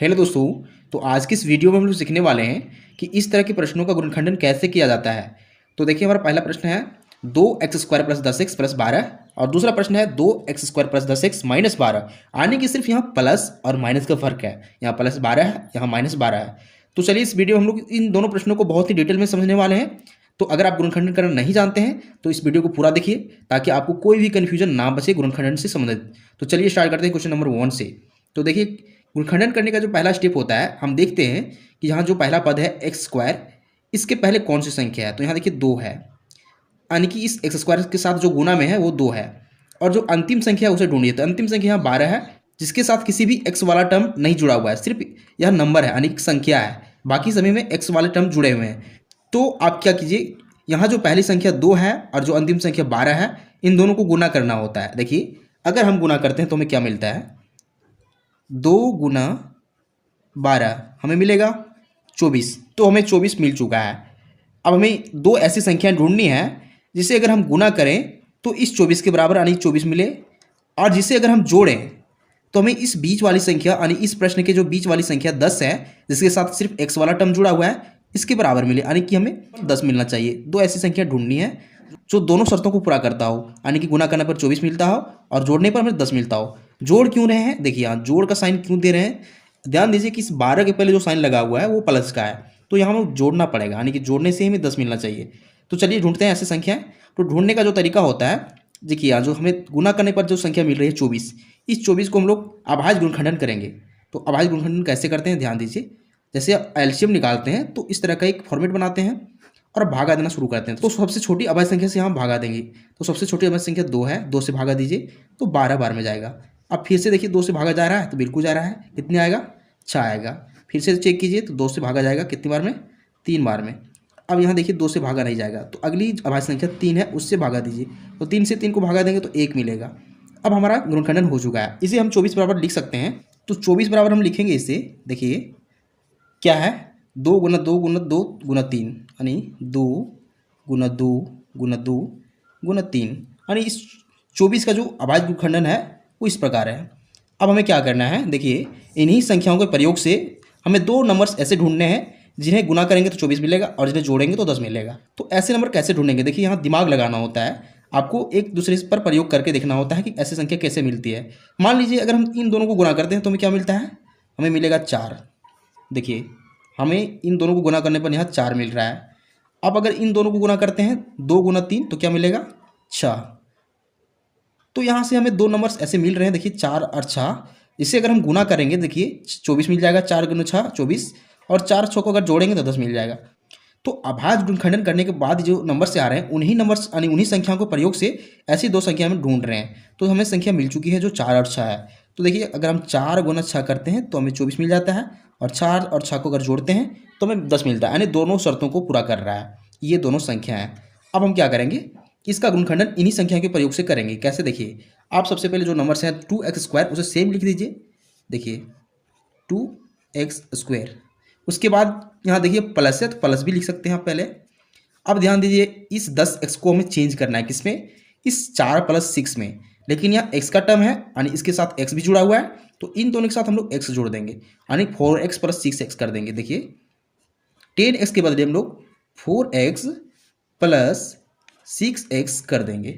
Hello दोस्तों। तो आज की इस वीडियो में हम लोग सीखने वाले हैं कि इस तरह के प्रश्नों का गुणनखंडन कैसे किया जाता है। तो देखिए, हमारा पहला प्रश्न है 2x² प्लस 10x प्लस 12 और दूसरा प्रश्न है 2x² प्लस 10x माइनस 12। आने की सिर्फ यहाँ प्लस और माइनस का फर्क है, यहाँ प्लस 12 है, यहाँ माइनस 12 है। तो चलिए इस वीडियो में हम लोग इन दोनों प्रश्नों को बहुत ही डिटेल में समझने वाले हैं। तो अगर आप गुणनखंडन करना नहीं जानते हैं तो इस वीडियो को पूरा देखिए ताकि आपको कोई भी कन्फ्यूजन ना बचे गुणनखंडन से संबंधित। तो चलिए स्टार्ट करते हैं क्वेश्चन नंबर 1 से। तो देखिए, गुणनखंडन करने का जो पहला स्टेप होता है, हम देखते हैं कि यहाँ जो पहला पद है x², इसके पहले कौन सी संख्या है। तो यहाँ देखिए 2 है, यानी कि इस x² के साथ जो गुना में है वो 2 है। और जो अंतिम संख्या है उसे ढूंढिए। तो अंतिम संख्या यहाँ 12 है, जिसके साथ किसी भी x वाला टर्म नहीं जुड़ा हुआ है, सिर्फ यह नंबर है यानी कि संख्या है, बाकी सभी में x वाले टर्म जुड़े हुए हैं। तो आप क्या कीजिए, यहाँ जो पहली संख्या 2 है और जो अंतिम संख्या 12 है, इन दोनों को गुना करना होता है। देखिए, अगर हम गुना करते हैं तो हमें क्या मिलता है, 2 गुना 12 हमें मिलेगा 24। तो हमें 24 मिल चुका है। अब हमें दो ऐसी संख्याएं ढूंढनी है जिसे अगर हम गुना करें तो इस 24 के बराबर यानी 24 मिले, और जिसे अगर हम जोड़ें तो हमें इस बीच वाली संख्या यानी इस प्रश्न के जो बीच वाली संख्या 10 है, जिसके साथ सिर्फ x वाला टर्म जुड़ा हुआ है, इसके बराबर मिले, यानी कि हमें 10 मिलना चाहिए। दो ऐसी संख्या ढूंढनी है जो दोनों शर्तों को पूरा करता हो, यानी कि गुना करने पर 24 मिलता हो और जोड़ने पर हमें 10 मिलता हो। जोड़ क्यों रहे हैं, देखिए यहाँ जोड़ का साइन क्यों दे रहे हैं, ध्यान दीजिए कि इस 12 के पहले जो साइन लगा हुआ है वो प्लस का है, तो यहाँ हमें जोड़ना पड़ेगा, यानी कि जोड़ने से हमें 10 मिलना चाहिए। तो चलिए ढूंढते हैं ऐसी संख्याएं। तो ढूंढने का जो तरीका होता है, देखिए यहाँ जो हमें गुना करने पर जो संख्या मिल रही है 24, इस 24 को हम लोग अभाज्य गुणनखंडन करेंगे। तो अभाज्य गुणनखंडन कैसे करते हैं, ध्यान दीजिए। जैसे एलसीएम निकालते हैं तो इस तरह का एक फॉर्मेट बनाते हैं और भागा देना शुरू करते हैं। तो सबसे छोटी अभाज्य संख्या से यहाँ भागा देंगे। तो सबसे छोटी अभाज्य संख्या 2 है, 2 से भागा दीजिए तो 12 बार में जाएगा। अब फिर से देखिए 2 से भागा जा रहा है तो बिल्कुल जा रहा है, कितने आएगा, 6 आएगा। फिर से चेक कीजिए तो 2 से भागा जाएगा कितनी बार में, 3 बार में। अब यहाँ देखिए 2 से भागा नहीं जाएगा, तो अगली अभाज्य संख्या 3 है, उससे भागा दीजिए। तो 3 से 3 को भागा देंगे तो 1 मिलेगा। अब हमारा गुणनखंडन हो चुका है। इसे हम 24 बराबर लिख सकते हैं। तो 24 बराबर हम लिखेंगे इसे, देखिए क्या है, 2 गुना 2 गुना 2 गुना 3, यानी 2 गुना 2 गुना 2 गुना 3, यानी इस 24 का जो अभाज्य गुणनखंडन है वो इस प्रकार है। अब हमें क्या करना है, देखिए इन्हीं संख्याओं के प्रयोग से हमें दो नंबर्स ऐसे ढूंढने हैं जिन्हें गुना करेंगे तो 24 मिलेगा और जिन्हें जोड़ेंगे तो 10 मिलेगा। तो ऐसे नंबर कैसे ढूंढेंगे, देखिए यहाँ दिमाग लगाना होता है, आपको एक दूसरे पर प्रयोग करके देखना होता है कि ऐसी संख्या कैसे मिलती है। मान लीजिए अगर हम इन दोनों को गुना करते हैं तो हमें क्या मिलता है, हमें मिलेगा 4। देखिए हमें इन दोनों को गुना करने पर यहाँ 4 मिल रहा है। अब अगर इन दोनों को गुना करते हैं 2 गुना 3 तो क्या मिलेगा, 6। तो यहाँ से हमें दो नंबर्स ऐसे मिल रहे हैं, देखिए 4 और 6। इसे अगर हम गुना करेंगे देखिए 24 मिल जाएगा, 4 गुना 6 24, और 4 6 को अगर जोड़ेंगे तो 10 मिल जाएगा। तो अभाज्य गुणनखंडन करने के बाद जो नंबर से आ रहे हैं उन्हीं नंबर्स यानी उन्हीं संख्याओं के प्रयोग से ऐसी दो संख्या हम ढूंढ रहे हैं। तो हमें संख्या मिल चुकी है जो 4 और 6 है। तो देखिए अगर हम 4 गुना 6 करते हैं तो हमें 24 मिल जाता है, और 4 और 6 को अगर जोड़ते हैं तो हमें 10 मिलता है, यानी दोनों शर्तों को पूरा कर रहा है ये दोनों संख्या हैं। अब हम क्या करेंगे, इसका गुणनखंडन इन्हीं संख्या के प्रयोग से करेंगे। कैसे, देखिए आप सबसे पहले जो नंबर्स हैं 2x² उसे सेम लिख दीजिए, देखिए 2x²। उसके बाद यहाँ देखिए प्लस है तो प्लस भी लिख सकते हैं आप पहले। अब ध्यान दीजिए इस 10x को हमें चेंज करना है, किसमें, इस 4 + 6 में। लेकिन यहाँ x का टर्म है यानी इसके साथ x भी जुड़ा हुआ है, तो इन दोनों के साथ हम लोग x जोड़ देंगे, यानी 4x + 6x कर देंगे। देखिए 10x के बदले हम लोग 4x + 6x कर देंगे,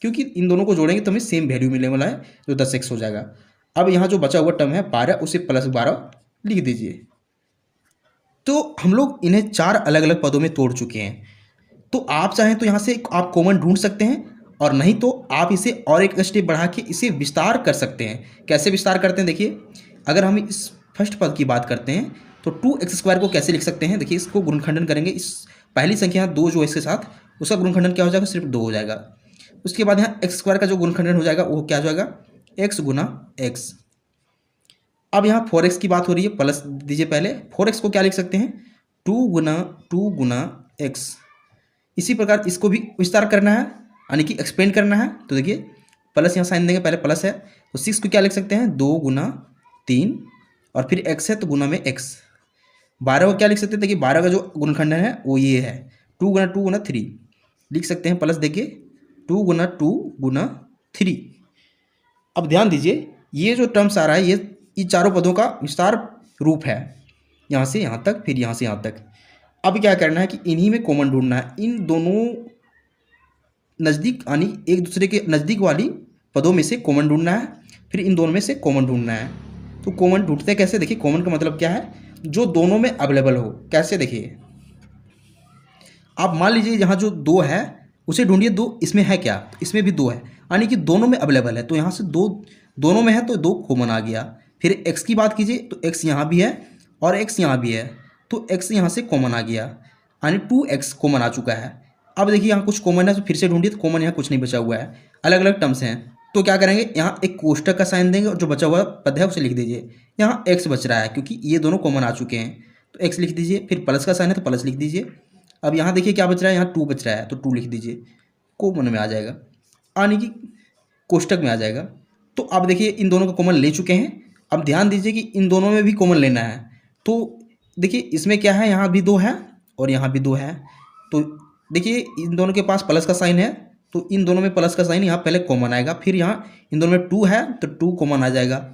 क्योंकि इन दोनों को जोड़ेंगे तो हमें सेम वैल्यू मिलने वाला है जो 10x हो जाएगा। अब यहाँ जो बचा हुआ टर्म है 12, उसे +12 लिख दीजिए। तो हम लोग इन्हें 4 अलग अलग पदों में तोड़ चुके हैं। तो आप चाहें तो यहाँ से आप कॉमन ढूंढ सकते हैं, और नहीं तो आप इसे और एक स्टेप बढ़ा के इसे विस्तार कर सकते हैं। कैसे विस्तार करते हैं, देखिए अगर हम इस फर्स्ट पद की बात करते हैं तो 2x² को कैसे लिख सकते हैं, देखिए इसको गुणनखंडन करेंगे। इस पहली संख्या 2 जो इसके साथ, उसका गुणनखंडन क्या हो जाएगा, सिर्फ 2 हो जाएगा। उसके बाद यहाँ x² का जो गुणनखंडन हो जाएगा वो क्या हो जाएगा, x गुना x। अब यहाँ 4x की बात हो रही है, प्लस दीजिए पहले। 4x को क्या लिख सकते हैं, 2 गुना x। इसी प्रकार इसको भी विस्तार करना है, यानी कि एक्सपेंड करना है। तो देखिए प्लस यहाँ साइन देंगे, पहले प्लस है तो 6 को क्या लिख सकते हैं, 2 गुना 3, और फिर x है तो गुना में x। 12 को क्या लिख सकते हैं, देखिए 12 का जो गुणनखंडन है वो ये है, 2 गुना 3 लिख सकते हैं, प्लस देखिए 2 गुना 3। अब ध्यान दीजिए ये जो टर्म्स आ रहा है ये चारों पदों का विस्तार रूप है, यहाँ से यहाँ तक, फिर यहाँ से यहाँ तक। अब क्या करना है कि इन्हीं में कॉमन ढूंढना है, इन दोनों नज़दीक यानी एक दूसरे के नज़दीक वाली पदों में से कॉमन ढूंढना है, फिर इन दोनों में से कॉमन ढूंढना है। तो कॉमन ढूंढते कैसे, देखिए कॉमन का मतलब क्या है, जो दोनों में अवेलेबल हो। कैसे, देखिए आप मान लीजिए यहाँ जो 2 है उसे ढूंढिए, 2 इसमें है क्या, इसमें भी 2 है, यानी कि दोनों में अवेलेबल है, तो यहाँ से 2 दोनों में है तो 2 कॉमन आ गया। फिर x की बात कीजिए तो x यहाँ भी है और x यहाँ भी है, तो x यहाँ से कॉमन आ गया, यानी 2x कॉमन आ चुका है। अब देखिए यहाँ कुछ कॉमन है तो फिर से ढूंढिए, तो कॉमन यहाँ कुछ नहीं बचा हुआ है, अलग अलग टर्म्स हैं। तो क्या करेंगे, यहाँ एक कोष्टक का साइन देंगे और जो बचा हुआ पद है उसे लिख दीजिए। यहाँ x बच रहा है क्योंकि ये दोनों कॉमन आ चुके हैं, तो x लिख दीजिए। फिर प्लस का साइन है तो प्लस लिख दीजिए। अब यहाँ देखिए क्या बच रहा है, यहाँ 2 बच रहा है तो 2 लिख दीजिए, कॉमन में आ जाएगा, यानी कि कोष्टक में आ जाएगा। तो अब देखिए इन दोनों का कॉमन ले चुके हैं। अब ध्यान दीजिए कि इन दोनों में भी कॉमन लेना है। तो देखिए इसमें क्या है, यहाँ भी 2 है और यहाँ भी 2 है, तो देखिए इन दोनों के पास प्लस का साइन है, तो इन दोनों में प्लस का साइन यहाँ पहले कॉमन आएगा, फिर यहाँ इन दोनों में 2 है तो 2 कॉमन आ जाएगा।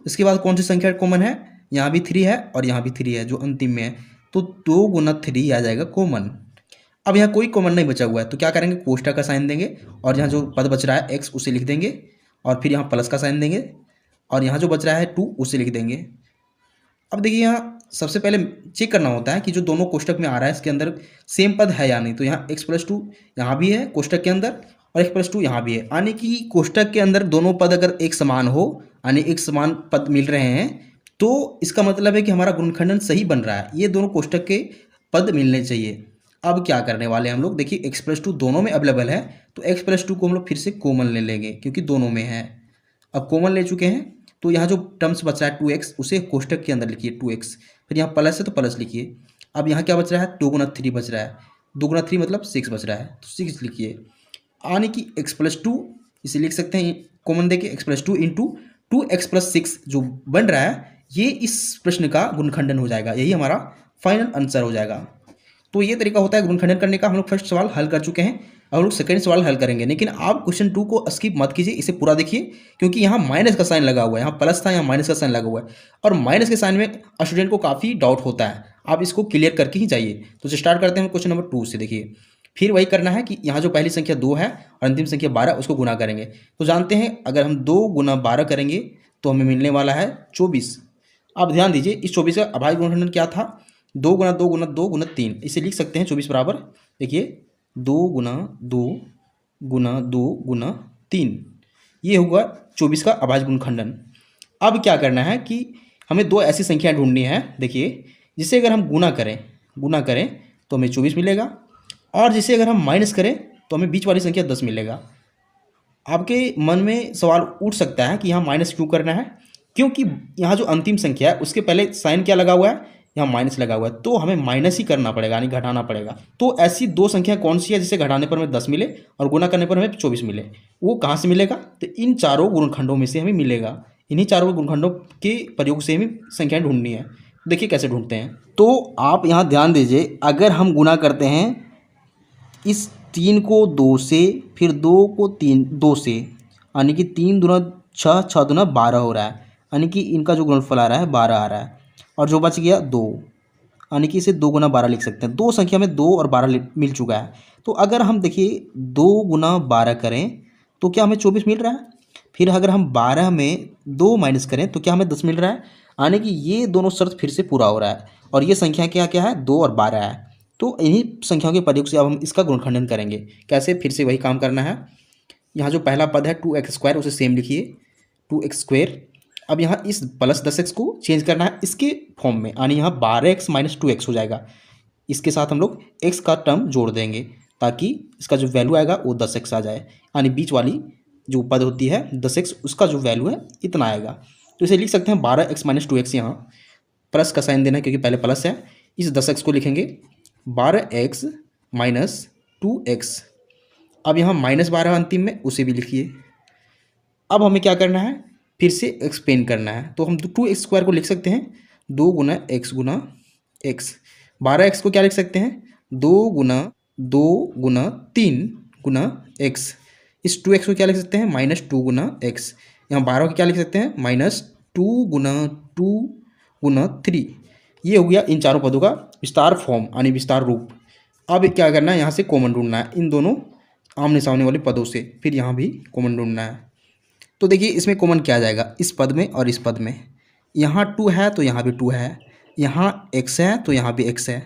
इसके बाद कौन सी संख्या कॉमन है, यहाँ भी 3 है और यहाँ भी 3 है जो अंतिम में है, तो 2 गुना 3 आ जाएगा कॉमन। अब यहाँ कोई कॉमन नहीं बचा हुआ है, तो क्या करेंगे, कोष्टक का साइन देंगे और यहाँ जो पद बच रहा है x उसे लिख देंगे, और फिर यहाँ प्लस का साइन देंगे और यहाँ जो बच रहा है 2 उसे लिख देंगे। अब देखिए यहाँ सबसे पहले चेक करना होता है कि जो दोनों कोष्टक में आ रहा है इसके अंदर सेम पद है या नहीं। तो यहाँ x+2 यहाँ भी है कोष्टक के अंदर और x+2 यहाँ भी है, यानी कि कोष्टक के अंदर दोनों पद अगर एक समान हो, यानी एक समान पद मिल रहे हैं, तो इसका मतलब है कि हमारा गुणनखंडन सही बन रहा है, ये दोनों कोष्टक के पद मिलने चाहिए। अब क्या करने वाले हैं हम लोग, देखिए x+2 दोनों में अवेलेबल है, तो x+2 को हम लोग फिर से कॉमन ले लेंगे क्योंकि दोनों में है। अब कॉमन ले चुके हैं तो यहाँ जो टर्म्स बच रहा है 2x उसे कोष्टक के अंदर लिखिए 2x, फिर यहाँ प्लस है तो प्लस लिखिए। अब यहाँ क्या बच रहा है, 2 गुना 3 बच रहा है, 2 गुना 3 मतलब 6 बच रहा है, तो 6 लिखिए, यानी कि x+2 इसे लिख सकते हैं कॉमन देके x+2 इंटू 2x+6 जो बन रहा है, ये इस प्रश्न का गुणनखंडन हो जाएगा, यही हमारा फाइनल आंसर हो जाएगा। तो ये तरीका होता है गुणनखंडन करने का। हम लोग फर्स्ट सवाल हल कर चुके हैं, अब हम लोग सेकंड सवाल हल करेंगे, लेकिन आप क्वेश्चन 2 को स्किप मत कीजिए, इसे पूरा देखिए क्योंकि यहाँ माइनस का साइन लगा हुआ है, यहाँ प्लस था यहाँ माइनस का साइन लगा हुआ है, और माइनस के साइन में स्टूडेंट को काफ़ी डाउट होता है, आप इसको क्लियर करके ही जाइए। तो स्टार्ट करते हैं क्वेश्चन नंबर 2 से। देखिए फिर वही करना है कि यहाँ जो पहली संख्या 2 है और अंतिम संख्या 12 उसको गुना करेंगे। तो जानते हैं अगर हम 2 गुना 12 करेंगे तो हमें मिलने वाला है 24। आप ध्यान दीजिए इस 24 का अभाज्य गुणनखंडन क्या था, 2 गुना 2 गुना 2 गुना 3, इसे लिख सकते हैं 24 बराबर, देखिए 2 गुना 2 गुना 2 गुना 3, ये होगा 24 का अभाज्य गुणनखंडन। अब क्या करना है कि हमें 2 ऐसी संख्याएं ढूंढनी है, देखिए जिसे अगर हम गुना करें तो हमें 24 मिलेगा, और जिसे अगर हम माइनस करें तो हमें बीच वाली संख्या 10 मिलेगा। आपके मन में सवाल उठ सकता है कि यहाँ माइनस क्यों करना है, क्योंकि यहाँ जो अंतिम संख्या है उसके पहले साइन क्या लगा हुआ है, यहाँ माइनस लगा हुआ है, तो हमें माइनस ही करना पड़ेगा, यानी घटाना पड़ेगा। तो ऐसी 2 संख्या कौन सी है जिसे घटाने पर हमें 10 मिले और गुना करने पर हमें 24 मिले, वो कहाँ से मिलेगा, तो इन चारों गुणनखंडों में से हमें मिलेगा। इन्हीं चारों गुणनखंडों के प्रयोग से हमें संख्याएं ढूंढनी है। देखिए कैसे ढूंढते हैं, तो आप यहाँ ध्यान दीजिए, अगर हम गुना करते हैं इस 3 को 2 से, फिर 2 को 2 से, यानी कि 3 दूना 6, 6 दूना 12 हो रहा है, यानी कि इनका जो गुणनफल आ रहा है 12 आ रहा है, और जो बच गया 2, यानी कि इसे 2 गुना 12 लिख सकते हैं। 2 संख्या में 2 और 12 मिल चुका है, तो अगर हम देखिए 2 गुना 12 करें तो क्या हमें 24 मिल रहा है, फिर अगर हम 12 में 2 माइनस करें तो क्या हमें 10 मिल रहा है, यानी कि ये दोनों शर्त फिर से पूरा हो रहा है, और ये संख्या क्या क्या है, 2 और 12 है। तो इन्हीं संख्याओं के प्रयोग से अब हम इसका गुणनखंडन करेंगे। कैसे, फिर से वही काम करना है। यहाँ जो पहला पद है 2x² उसे सेम लिखिए 2x²। अब यहाँ इस प्लस 10x को चेंज करना है इसके फॉर्म में, यानी यहाँ 12x - 2x हो जाएगा। इसके साथ हम लोग x का टर्म जोड़ देंगे ताकि इसका जो वैल्यू आएगा वो 10x आ जाए, यानी बीच वाली जो पद होती है 10x उसका जो वैल्यू है इतना आएगा। तो इसे लिख सकते हैं 12x - 2x, यहाँ प्लस का साइन देना है क्योंकि पहले प्लस है। इस 10x को लिखेंगे 12x - 2x। अब यहाँ -12 अंतिम में उसे भी लिखिए। अब हमें क्या करना है, फिर से एक्सपेंड करना है, तो हम 2x² को लिख सकते हैं 2 गुना x गुना x। 12x को क्या लिख सकते हैं 2 गुना 2 गुना 3 गुना x। इस 2x को क्या लिख सकते हैं -2 गुना x। यहाँ 12 को क्या लिख सकते हैं -2 गुना 2 गुना 3। ये हो गया इन चारों पदों का विस्तार फॉर्म यानी विस्तार रूप। अब क्या करना है, यहाँ से कॉमन ढूंढना है इन दोनों आमने सामने वाले पदों से, फिर यहाँ भी कॉमन ढूंढना है। तो देखिए इसमें कॉमन क्या आ जाएगा, इस पद में और इस पद में। यहाँ 2 है तो यहाँ भी 2 है, यहाँ x है तो यहाँ भी x है,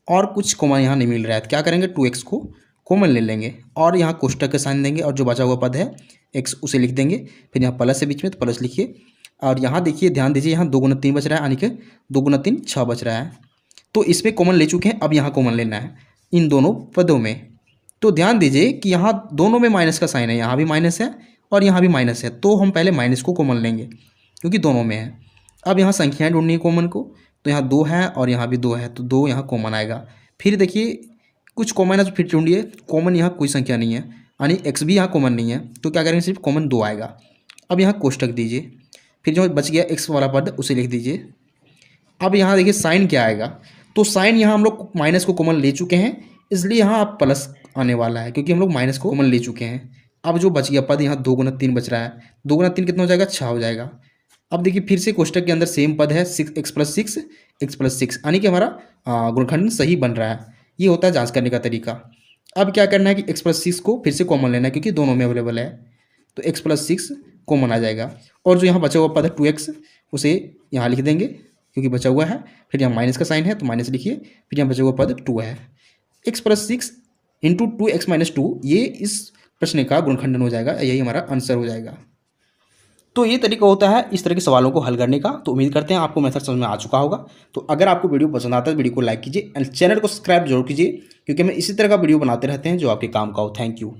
और कुछ कॉमन यहाँ नहीं मिल रहा है तो क्या करेंगे 2x को कॉमन ले लेंगे और यहाँ कोष्टक के साइन देंगे और जो बचा हुआ पद है x उसे लिख देंगे। फिर यहाँ प्लस है बीच में तो प्लस लिखिए, और यहाँ देखिए ध्यान दीजिए यहाँ 2 गुना 3 बच रहा है, यानी कि 2 गुना 3 6 बच रहा है। तो इसमें कॉमन ले चुके हैं, अब यहाँ कॉमन लेना है इन दोनों पदों में। तो ध्यान दीजिए कि यहाँ दोनों में माइनस का साइन है, यहाँ भी माइनस है और यहाँ भी माइनस है, तो हम पहले माइनस को कॉमन लेंगे क्योंकि दोनों में है। अब यहाँ संख्याएं ढूंढनी है कॉमन को, तो यहाँ 2 है और यहाँ भी 2 है तो 2 यहाँ कॉमन आएगा। फिर देखिए कुछ कॉमन है तो फिर ढूंढिए, कॉमन यहाँ कोई संख्या नहीं है यानी x भी यहाँ कॉमन नहीं है, तो क्या करेंगे सिर्फ कॉमन 2 आएगा। अब यहाँ कोष्टक दीजिए, फिर जो बच गया x वाला पद उसे लिख दीजिए। अब यहाँ देखिए साइन क्या आएगा, तो साइन यहाँ हम लोग माइनस को कॉमन ले चुके हैं, इसलिए यहाँ आप प्लस आने वाला है क्योंकि हम लोग माइनस को कॉमन ले चुके हैं। अब जो बच गया पद यहाँ 2 गुना 3 बच रहा है, 2 गुना 3 कितना हो जाएगा 6 हो जाएगा। अब देखिए फिर से कोष्टक के अंदर सेम पद है 6x + 6 x + 6, यानी कि हमारा गुणनखंड सही बन रहा है। ये होता है जांच करने का तरीका। अब क्या करना है कि x + 6 को फिर से कॉमन लेना है क्योंकि दोनों में अवेलेबल है, तो x + 6 कॉमन आ जाएगा। और जो यहाँ बचा हुआ पद है 2x उसे यहाँ लिख देंगे क्योंकि बचा हुआ है, फिर यहाँ माइनस का साइन है तो माइनस लिखिए, फिर यहाँ बचा हुआ पद 2 है। x + 6 × 2x - 2 ये इस प्रश्न का गुणनखंडन हो जाएगा, यही हमारा आंसर हो जाएगा। तो ये तरीका होता है इस तरह के सवालों को हल करने का। तो उम्मीद करते हैं आपको मेथड समझ में आ चुका होगा। तो अगर आपको वीडियो पसंद आता है तो वीडियो को लाइक कीजिए एंड चैनल को सब्सक्राइब जरूर कीजिए क्योंकि हम इसी तरह का वीडियो बनाते रहते हैं जो आपके काम का हो। Thank you.